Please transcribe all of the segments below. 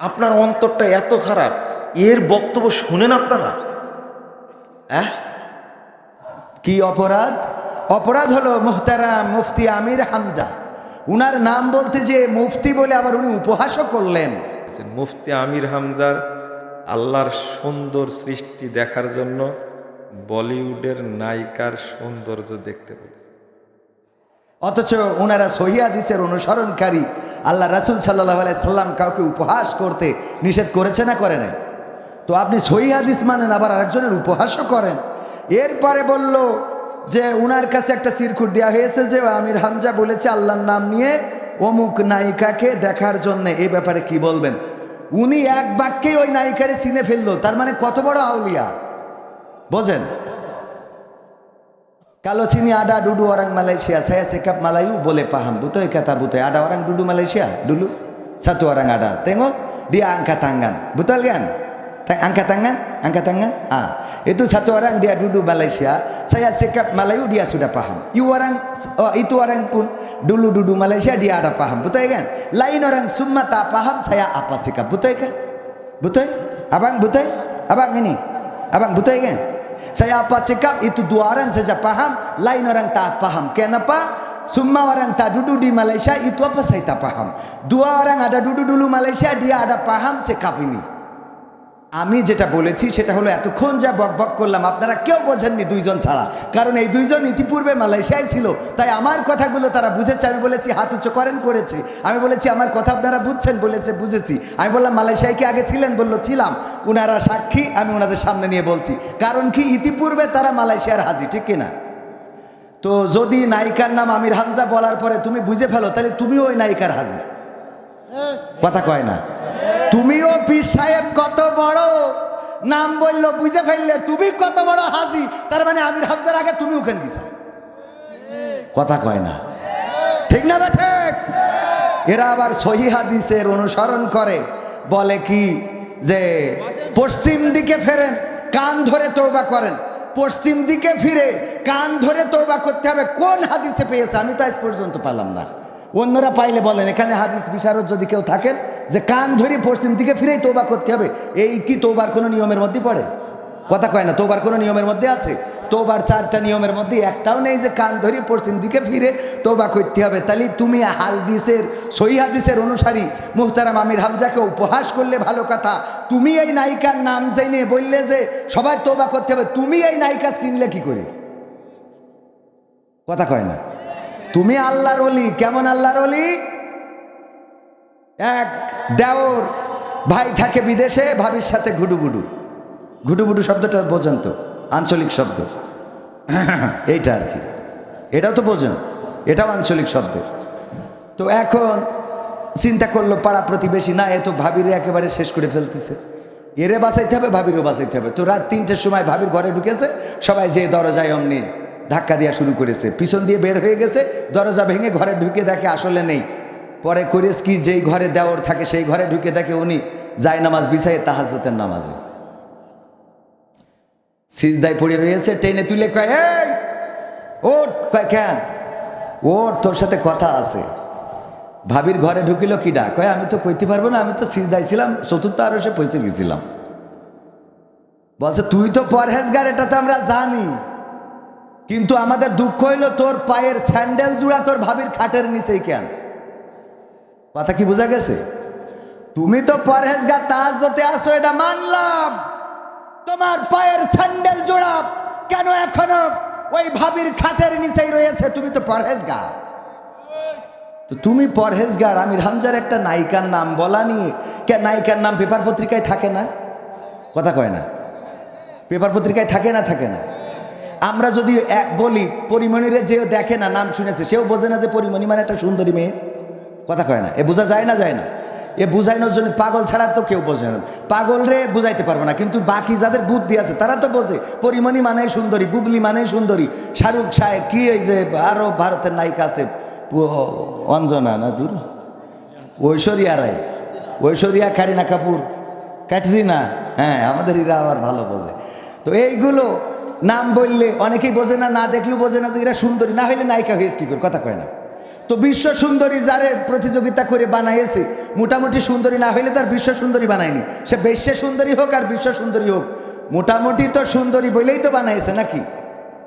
আপনার অন্তরটা এত খারাপ, এর বক্তব্য শুনেন আপনারা? হ্যাঁ, কি অপরাধ? অপরাধ হলো মুহতারাম মুফতি আমির হামজা, উনার নাম বলতে যে মুফতি বলে আবার উনি উপহাসও করলেন। মুফতি আমির হামজার আল্লাহর সুন্দর সৃষ্টি দেখার জন্য বলিউডের নায়িকার সৌন্দর্য দেখতে বলেছে। অথচ ওনারা সহিহ হাদিসের অনুসরণকারী। আল্লাহ রাসূল সাল্লাল্লাহু আলাইহি সাল্লাম কাউকে উপহাস করতে নিষেধ করেছে না করে নাই? তো আপনি সহিহ হাদিস মানেন, আবার আরেকজনের উপহাসও করেন। এরপরে বলল যে উনার কাছে একটা চিরকুট দেওয়া হয়েছে যে আমির হামজা বলেছে আল্লাহর নাম নিয়ে অমুক নায়িকাকে দেখার জন্য। এই ব্যাপারে কি বলবেন? উনি এক বাক্যেই ওই নায়িকারে চিনে ফেললো। তার মানে কত বড় আউলিয়া বোঝেন? Kalau sini ada dulu orang Malaysia, saya sikap Melayu boleh paham. Betul kata Butoy, ada orang dulu Malaysia dulu. Satu orang ada. Tengok dia angkat tangan. Betul kan? Angkat tangan, angkat tangan. Itu satu orang dia dulu Malaysia. Saya sikap Melayu dia sudah paham. Itu orang pun dulu Malaysia dia ada paham. Betul kan? Lain orang semua tak paham saya apa sikap. Betul kan? Betul? Abang Butoy? Abang ini? Abang Butoy kan? Saya apa sikap itu dua orang saja paham, lain orang tak paham. Kenapa? Semua orang tak duduk di Malaysia itu apa saya tak paham. Dua orang ada duduk dulu Malaysia dia ada paham sikap ini. আমি যেটা বলেছি সেটা হলো এতক্ষণ যা বকবক করলাম আপনারা কেউ বোঝেননি দুইজন ছাড়া, কারণ এই দুইজন ইতিপূর্বে মালয়েশিয়ায় ছিল, তাই আমার কথাগুলো তারা বুঝেছে। আমি বলেছি হাত উঁচু করেন, করেছে। আমি বলেছি আমার কথা আপনারা বুঝছেন, বলেছে বুঝেছি। আমি বললাম মালয়েশিয়ায় কি আগে ছিলেন? বললো ছিলাম। উনারা সাক্ষী, আমি ওনাদের সামনে নিয়ে বলছি। কারণ কি ইতিপূর্বে তারা মালয়েশিয়ার হাজি, ঠিক কিনা? তো যদি নায়িকার নাম আমির হামজা বলার পরে তুমি বুঝে ফেলো, তাহলে তুমিও ওই নায়িকার হাজি। কথা কয় না? তুমিও পীর সাহেব কত বড় নাম বললো, বুঝে ফেললে তুমি কত বড় হাজি। তার মানে আমির হামজার আগে তুমি ওখানে গেছো। কথা কয় না? ঠিক না বা ঠিক? এরা আবার সহিহ হাদিসের অনুসরণ করে, বলে কি যে পশ্চিম দিকে ফেরেন, কান ধরে তওবা করেন। পশ্চিম দিকে ফিরে কান ধরে তওবা করতে হবে। কোন হাদিসে পেয়েছে? আমি তো আজ পর্যন্ত পেলাম না। অন্যরা পাইলে বলেন। এখানে হাদিস বিশারদ যদি কেউ থাকেন যে কান ধরে পশ্চিম দিকে ফিরেই তওবা করতে হবে, এই কি তওবার কোনো নিয়মের মধ্যে পড়ে? কথা কয় না? তওবার কোনো নিয়মের মধ্যে আছে? তওবার 4টা নিয়মের মধ্যে একটাও নেই যে কান ধরে পশ্চিম দিকে ফিরে তওবা করতে হবে। তাহলে তুমি হাদিসের সহিহ হাদিসের অনুসারী মুহতারাম আমির হামজাকে উপহাস করলে ভালো কথা। তুমি এই নায়িকার নাম জেনে বললে যে সবাই তওবা করতে হবে, তুমি এই নায়িকা চিনলে কি করে? কথা কয় না? তুমি আল্লাহর ওলি। কেমন আল্লাহর ওলি? এক দেওর ভাই থাকে বিদেশে, ভাবির সাথে ঘুডুঘুডু। ঘুডুঘুডু শব্দটা বোঝেন তো? আঞ্চলিক শব্দ এইটা আর কি, এটাও তো বোঝেন, এটাও আঞ্চলিক শব্দ। তো এখন চিন্তা করলো পাড়া প্রতিবেশী না, এ তো ভাবিরে একেবারে শেষ করে ফেলতেছে, এরে বাঁচাইতে হবে, ভাবিরও বাঁচাইতে হবে। তো রাত 3টের সময় ভাবির ঘরে ঢুকেছে, সবাই যে দরজায় অমনি ধাক্কা দেওয়া শুরু করেছে। পিছন দিয়ে বের হয়ে গেছে, দরজা ভেঙে ঘরে ঢুকে দেখে আসলে নেই। পরে করেছে কি, যেই ঘরে দেওর থাকে সেই ঘরে ঢুকে দেখে উনি যায় নামাজ বিছাইয়ে তাহাজ্জুদের নামাজে সিজদায় পড়ে রয়েছে। টেনে তুলে কয়, এই ওঠ। কয় কেন? ওঠ, তোর সাথে কথা আছে। ভাবির ঘরে ঢুকিল কিডা? কয় আমি তো কইতে পারবো না, আমি তো সিজদায় ছিলাম, 4র্থ আরশে পৌঁছে গেছিলাম। বলছে তুই তো পরহেজগার, এটা তো আমরা জানি, কিন্তু আমাদের দুঃখ হইল তোর পায়ের স্যান্ডেল জুড়া তোর ভাবির খাটের নিচেই কেন? কথা কি বোঝা গেছে? তুমি তো পরহেজগার, তাহাজ্জুদে আসো, এটা মানলাম। তোমার পায়ের স্যান্ডেল জোড়া কেন এখনো ওই ভাবির খাটের নিচেই রয়েছে? তুমি তো পরহেজগার। তো তুমি পরহেজগার, আমির হামজার একটা নায়িকার নাম বলা নিয়ে কে? নায়িকার নাম পেপার পত্রিকায় থাকে না? কথা কয় না? পেপার পত্রিকায় থাকে না? থাকে না? আমরা যদি বলি পরিমণিরে, যেও দেখে না, নাম শুনেছে, সেও বোঝে না যে পরিমণি মানে একটা সুন্দরী মেয়ে। কথা কয় না? এ বোঝা যায় না? যায় না? এ বুঝাইনোর জন্য পাগল ছাড়া তো কেউ বোঝে না। পাগল রে বুঝাইতে পারবো না, কিন্তু বাকি যাদের বুদ্ধি আছে তারা তো বোঝে। পরিমণি মানে সুন্দরী, বুবলি মানে সুন্দরী, শাহরুখ সাহেব, কি এই যে আরও ভারতের নায়িকা আছে, অঞ্জনা না, দূর ঐশ্বরিয়া রায়, ঐশ্বরিয়া, কারিনা কাপুর, ক্যাটরিনা, হ্যাঁ আমাদের এরা আবার ভালো বোঝে। তো এইগুলো নাম বললে অনেকেই বোঝে না, না দেখলেও বোঝে না যে এরা সুন্দরী, না হইলে নায়িকা হয়েছে কি করে? কথা কয় না? তো বিশ্ব সুন্দরী যারে প্রতিযোগিতা করে বানাইছে, মোটামুটি সুন্দরী না হইলে তার বিশ্ব সুন্দরী বানায়নি। সে বেশ্যে সুন্দরী হোক আর বিশ্ব সুন্দরী হোক, মোটামুটি তো সুন্দরী বলেই তো বানাইছে নাকি?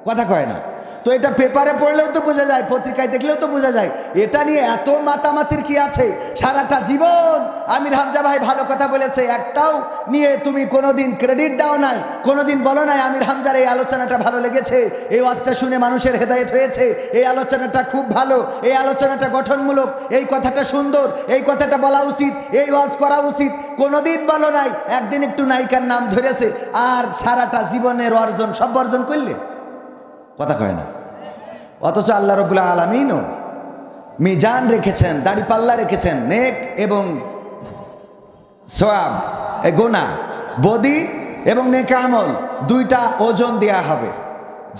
কথা কয় না? তো এটা পেপারে পড়লেও তো বোঝা যায়, পত্রিকায় দেখলেও তো বোঝা যায়। এটা নিয়ে এত মাতামাতির কি আছে? সারাটা জীবন আমির হামজা ভাই ভালো কথা বলেছে, একটাও নিয়ে তুমি কোনোদিন ক্রেডিট দাও নাই, কোনোদিন বলো নাই আমির হামজার এই আলোচনাটা ভালো লেগেছে, এই ওয়াজটা শুনে মানুষের হেদায়েত হয়েছে, এই আলোচনাটা খুব ভালো, এই আলোচনাটা গঠনমূলক, এই কথাটা সুন্দর, এই কথাটা বলা উচিত, এই ওয়াজ করা উচিত, কোনোদিন বলো নাই। একদিন একটু নায়িকার নাম ধরেছে, আর সারাটা জীবনের অর্জন সব অর্জন করলে? কথা কয় না? অথচ আল্লাহ রাব্বুল আলামিনও মিজান রেখেছেন, দাড়িপাল্লা রেখেছেন, নেক এবং সওয়াব, গুনাহ, বদি এবং নেক আমল দুইটা ওজন দেয়া হবে।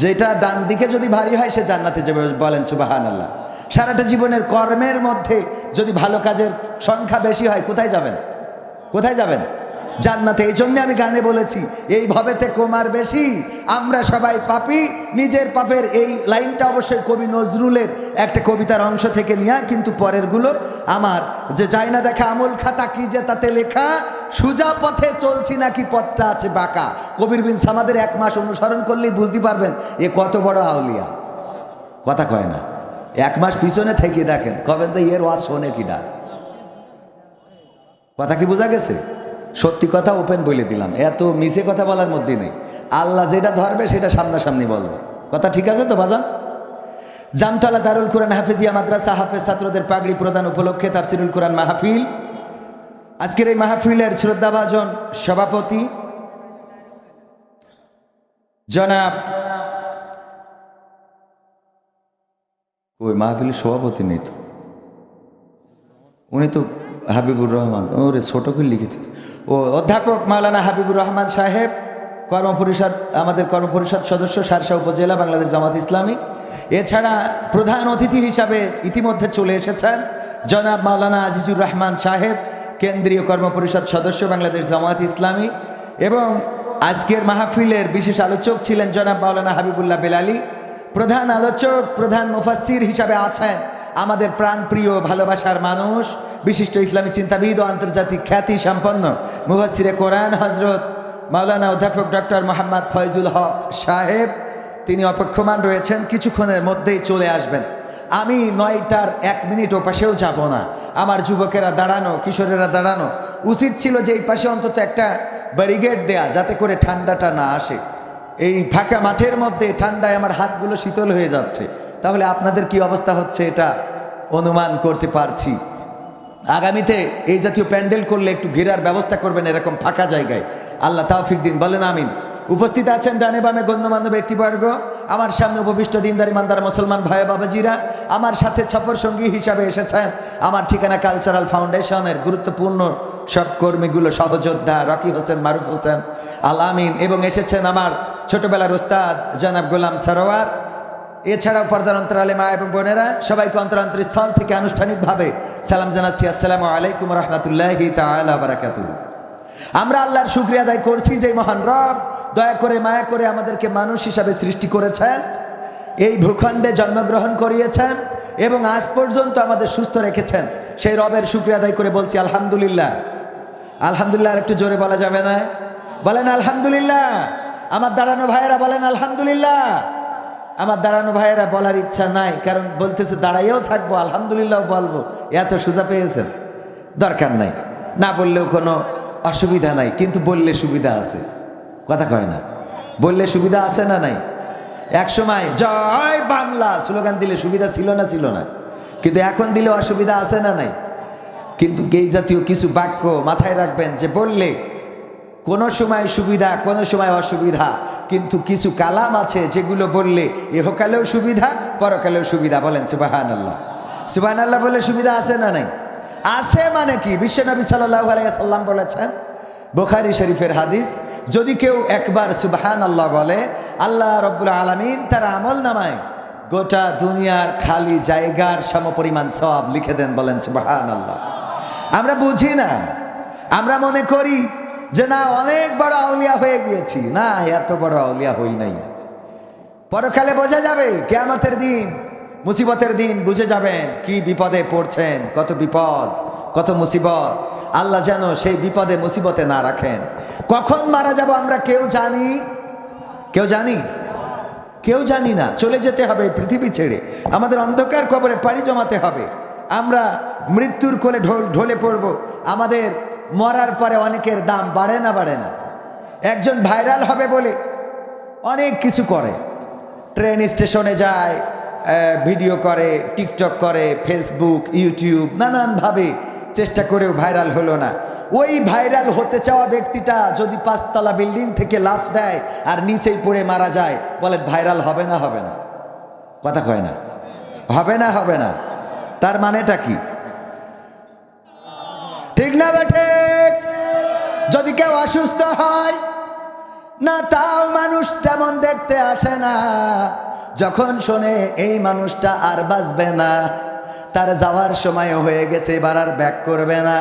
যেটা ডান দিকে যদি ভারী হয় সে জান্নাতে যাবে, বলেন সুবহানাল্লাহ। সারাটা জীবনের কর্মের মধ্যে যদি ভালো কাজের সংখ্যা বেশি হয় কোথায় যাবেন? কোথায় যাবেন? জান্নাতে। এই জন্য আমি গানে বলেছি, এই ভবেতে কোমার বেশি, আমরা সবাই পাপী, নিজের পাপের। এই লাইনটা অবশ্যই কবি নজরুলের একটা কবিতার অংশ থেকে নেওয়া, কিন্তু পরেরগুলো আমার। যে যায় না দেখা আমল খাতা, কি যে তাতে লেখা, সুজা পথে চলছি নাকি পথটা আছে বাঁকা। কবির বিন সামাদের 1 মাস অনুসরণ করলেই বুঝতে পারবেন এ কত বড় আউলিয়া। কথা কয় না? 1 মাস পিছনে থেকে দেখেন, কবেন যে এর ওয়াজ শোনে কিনা। কথা কি বোঝা গেছে? সত্যি কথা ওপেন বলে দিলাম, এত মিছে কথা বলার মধ্যে নেই। আল্লাহ যেটা ধরবে সেটা সামনাসামনি বলবে। কথা ঠিক আছে তো বাজান? জামতলা দারুল কোরআন হাফেজিয়া মাদ্রাসা হাফেজ ছাত্রদের পাগড়ি প্রদান উপলক্ষে তাফসিরুল কোরআন মাহফিল। আজকের এই মাহফিলের শ্রদ্ধাভাজন সভাপতি জনাব, ওই মাহফিলের সভাপতি নেই তো, উনি তো হাবিবুর রহমান, ওরে ছোট করে লিখেছে, ও অধ্যাপক মাওলানা হাবিবুর রহমান সাহেব, কর্মপরিষদ, আমাদের কর্মপরিষদ সদস্য, শার্শা উপজেলা, বাংলাদেশ জামাত ইসলামী। এছাড়া প্রধান অতিথি হিসাবে ইতিমধ্যে চলে এসেছেন জনাব মাওলানা আজিজুর রহমান সাহেব, কেন্দ্রীয় কর্মপরিষদ সদস্য, বাংলাদেশ জামাত ইসলামী। এবং আজকের মাহফিলের বিশেষ আলোচক ছিলেন জনাব মাওলানা হাবিবুল্লাহ বেলালী। প্রধান আলোচক, প্রধান মুফাসসির হিসাবে আছেন আমাদের প্রাণপ্রিয় ভালোবাসার মানুষ, বিশিষ্ট ইসলামী চিন্তাবিদ ও আন্তর্জাতিক খ্যাতি সম্পন্ন মুফাসসিরে কোরআন হযরত মাওলানা অধ্যাপক ডক্টর মোহাম্মদ ফয়জুল হক সাহেব। তিনি অপেক্ষমান রয়েছেন, কিছুক্ষণের মধ্যেই চলে আসবেন। আমি 9টার 1 মিনিট ও পাশেও যাব না। আমার যুবকেরা দাঁড়ানো, কিশোরেরা দাঁড়ানো, উচিত ছিল যে এই পাশে অন্তত একটা ব্যারিকেড দেয়া, যাতে করে ঠান্ডাটা না আসে। এই ফাঁকা মাঠের মধ্যে ঠান্ডায় আমার হাতগুলো শীতল হয়ে যাচ্ছে। তাহলে আপনাদের কি অবস্থা হচ্ছে এটা অনুমান করতে পারছি। আগামীতে এই জাতীয় প্যান্ডেল করলে একটু ঘেরার ব্যবস্থা করবেন এরকম ফাঁকা জায়গায়। আল্লাহ তাওফিক দিন, বলেন আমিন। উপস্থিত আছেন ডানে বামে গণ্যমান্য ব্যক্তিবর্গ, আমার সামনে উপবিষ্ট দিনদার ইমানদার মুসলমান ভাই বাবাজিরা, আমার সাথে সফর সঙ্গী হিসাবে এসেছেন আমার ঠিকানা কালচারাল ফাউন্ডেশনের গুরুত্বপূর্ণ সব কর্মীগুলো, সহযোদ্ধা রকি হোসেন, মারুফ হোসেন, আল আমিন, এবং এসেছেন আমার ছোটবেলার ওস্তাদ জনাব গোলাম সরোয়ার। এছাড়াও পর্দার অন্তরালে মা এবং বোনেরা, সবাইকে অন্তরান্তরস্থল থেকে আনুষ্ঠানিকভাবে সালাম জানাচ্ছি, আসসালামু আলাইকুম রহমতুল্লাহি তাআলা বারাকাতুহু। আমরা আল্লাহর শুকরিয়া আদায় করছি যে মহান রব দয়া করে মায়া করে আমাদেরকে মানুষ হিসাবে সৃষ্টি করেছেন, এই ভূখণ্ডে জন্মগ্রহণ করিয়েছেন এবং আজ পর্যন্ত আমাদের সুস্থ রেখেছেন। সেই রবের শুকরিয়া আদায় করে বলছি আলহামদুলিল্লাহ। আলহামদুলিল্লাহ আর একটু জোরে বলা যাবে না? বলেন আলহামদুলিল্লাহ। আমার দাঁড়ানো ভাইয়েরা বলেন আলহামদুলিল্লাহ। আমার দাঁড়ানো ভাইয়েরা বলার ইচ্ছা নাই, কারণ বলতেছে দাঁড়াইয়েও থাকবো, আলহামদুলিল্লাহ বলবো। এত সোজা পেয়েছেন, দরকার নাই, না বললেও কোনো অসুবিধা নাই, কিন্তু বললে সুবিধা আছে। কথা কয় না? বললে সুবিধা আছে না নাই? এক সময় জয় বাংলা স্লোগান দিলে সুবিধা ছিল না? ছিল না। কিন্তু এখন দিলে অসুবিধা আছে না নাই? কিন্তু এই জাতীয় কিছু বাক্য মাথায় রাখবেন যে বললে কোনো সময় সুবিধা, কোনো সময় অসুবিধা, কিন্তু কিছু কালাম আছে যেগুলো বললে ইহকালেও সুবিধা, পরকালেও সুবিধা। বলেন সুবহানাল্লাহ। সুবহানাল্লাহ বলে সুবিধা আছে না নাই? আছে। মানে কি? বিশ্বনবী সাল্লাল্লাহু আলাইহি ওয়াসাল্লাম বলেছেন, বুখারী শরীফের হাদিস, যদি কেউ একবার সুবহানাল্লাহ বলে, আল্লাহ রাব্বুল আলামিন তার আমল নামায় গোটা দুনিয়ার খালি জায়গার সমপরিমাণ সওয়াব লিখে দেন। বলেন সুবহানাল্লাহ। আমরা বুঝি না, আমরা মনে করি যে না অনেক বড় আউলিয়া হয়ে গিয়েছি। না, এত বড় আউলিয়া হই নাই। পরকালে বোঝা যাবে, কিয়ামতের দিন মুসিবতের দিন বুঝে যাবেন কি বিপদে পড়ছেন, কত বিপদ, কত মুসিবত। আল্লাহ যেন সেই বিপদে মুসিবতে না রাখেন। কখন মারা যাব আমরা কেউ জানি? কেউ জানি? কেউ জানি না। চলে যেতে হবে পৃথিবী ছেড়ে, আমাদের অন্ধকার কবরে পাড়ি জমাতে হবে। আমরা মৃত্যুর কোলে ঢলে পড়ব। আমাদের মরার পরে অনেকের দাম বাড়ে না বাড়ে না? একজন ভাইরাল হবে বলে অনেক কিছু করে, ট্রেন স্টেশনে যায়, ভিডিও করে, টিকটক করে, ফেসবুক, ইউটিউব, নানানভাবে চেষ্টা করেও ভাইরাল হলো না। ওই ভাইরাল হতে চাওয়া ব্যক্তিটা যদি 5 তলা বিল্ডিং থেকে লাফ দেয় আর নিচেই পড়ে মারা যায়, বলে ভাইরাল হবে না? হবে না? কথা কয় না? হবে না? হবে না? তার মানেটা কি? ঠিক না বেঠে? যদি কেউ অসুস্থ হয় না, তাও মানুষ তেমন দেখতে আসে না। যখন শোনে এই মানুষটা আর বাঁচবে না, তার যাওয়ার সময় হয়ে গেছে, এবার আর ব্যাক করবে না,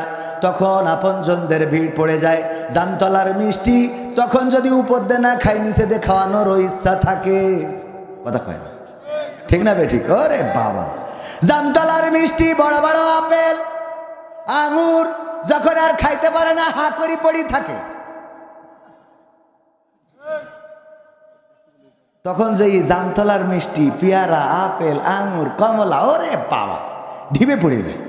তখন আপনজনদের ভিড় পড়ে যায়। জামতলার মিষ্টি তখন যদি উপর দিয়ে না খাই, নিচে দিয়ে খাওয়ানোরও ইচ্ছা থাকে। কথা কয় না? ঠিক না বে ঠিক? ওরে বাবা, জামতলার মিষ্টি, বড় বড় আপেল, আঙুর যখন আর খাইতে পারে না, হা করি পড়ি থাকে, তখন যে জামতলার মিষ্টি, পেয়ারা, আপেল, আঙুর, কমলা, ওরে বাবা, ঢিবে পড়ে যায়।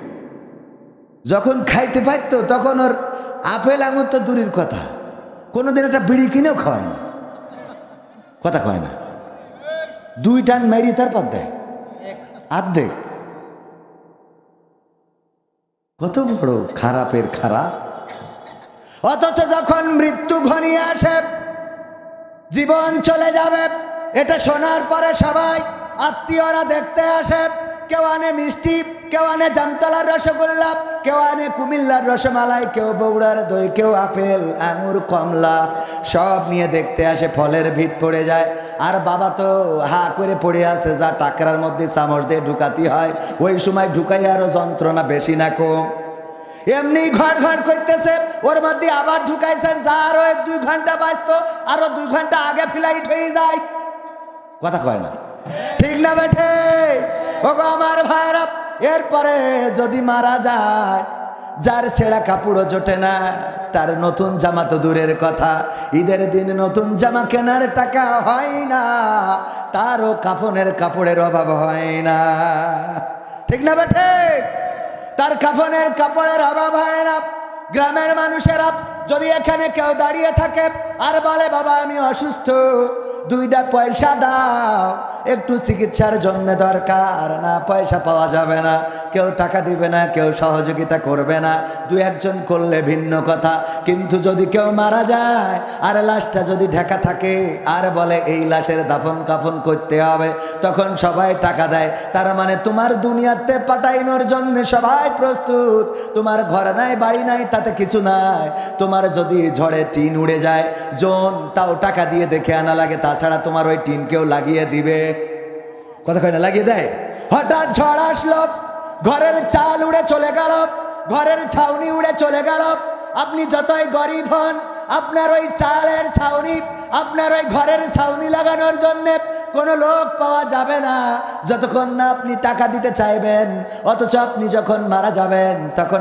যখন খাইতে পারতো তখন ওর আপেল আঙুর তো দূরের কথা, কোনোদিন একটা বিড়ি কিনেও খাওয়ায় না। কথা কয় না? 2 টান মেরি তারপর দেয় আর্ধেক। কত বড় খারাপের খারাপ। অথচ যখন মৃত্যু ঘনিয়ে আসে, জীবন চলে যাবে, এটা শোনার পরে সবাই আত্মীয়রা দেখতে আসে। কেউ আনে মিষ্টি, কেউ আনে জামতলার রসগোল্লা, কেউ আনে কুমিল্লার রসমালাই, কেউ বগুড়ার দই, কেউ আপেল, আঙুর, কমলা, সব নিয়ে দেখতে আসে। ফলের ভিড় পড়ে যায়। আর বাবা তো হা করে পড়ে আছে, যা টাকরার মধ্যে চামচ দিয়ে ঢুকাতে হয়, ওই সময় ঢুকাই আরো যন্ত্রণা বেশি না কম? এমনি ঘর ঘর করতেছে, ওর মধ্যে আবার ঢুকাইছেন, যা আরো 1-2 ঘন্টা বাঁচতো, আরো 2 ঘন্টা আগে ফ্লাইট হয়ে যায়। কথা কয় না? ঠিক না বেঠে? ওগো আমার ভাইরা, এরপরে যদি মারা যায়, যার ছেঁড়া কাপড়ও জোটে না, তার নতুন জামা তো দূরের কথা, ঈদের দিন নতুন জামা কেনার টাকা হয় না, তারও কাফনের কাপড়ের অভাব হয় না। ঠিক না বেঠে? তার কাফনের কাপড়ের অভাব হয় না। গ্রামের মানুষেরা যদি এখানে কেউ দাঁড়িয়ে থাকে আর বলে, বাবা আমি অসুস্থ, 2টা পয়সা দাও, একটু চিকিৎসার জন্য দরকার, না পয়সা পাওয়া যাবে না, কেউ টাকা দিবে না, কেউ সহযোগিতা করবে না। 2-1 জন করলে ভিন্ন কথা, কিন্তু যদি কেউ মারা যায় আর লাশটা যদি ঢাকা থাকে আর বলে এই লাশের দাফন কাফন করতে হবে, তখন সবাই টাকা দেয়। তার মানে তোমার দুনিয়াতে পাঠাইনোর জন্য সবাই প্রস্তুত। তোমার ঘর নাই, বাড়ি নাই, তাতে কিছু নাই। তোমার যদি ঝড়ে টিন উড়ে যায়, জন, তাও টাকা দিয়ে দেখে আনা লাগে, তাছাড়া তোমার ওই টিন কেউ লাগিয়ে দিবে? কথা কয় না? লাগিয়ে দেয়। হঠাৎ ঝড় আসলো, ঘরের চাল উড়ে চলে গেল, ঘরের ছাউনি উড়ে চলে গেল। আপনি যতই গরিব হন, আপনার ওই চালের ছাউনি, আপনার ওই ঘরের ছাউনি লাগানোর জন্য কোনো লোক পাওয়া যাবে না যতক্ষণ না আপনি টাকা দিতে চাইবেন। অথচ আপনি যখন মারা যাবেন তখন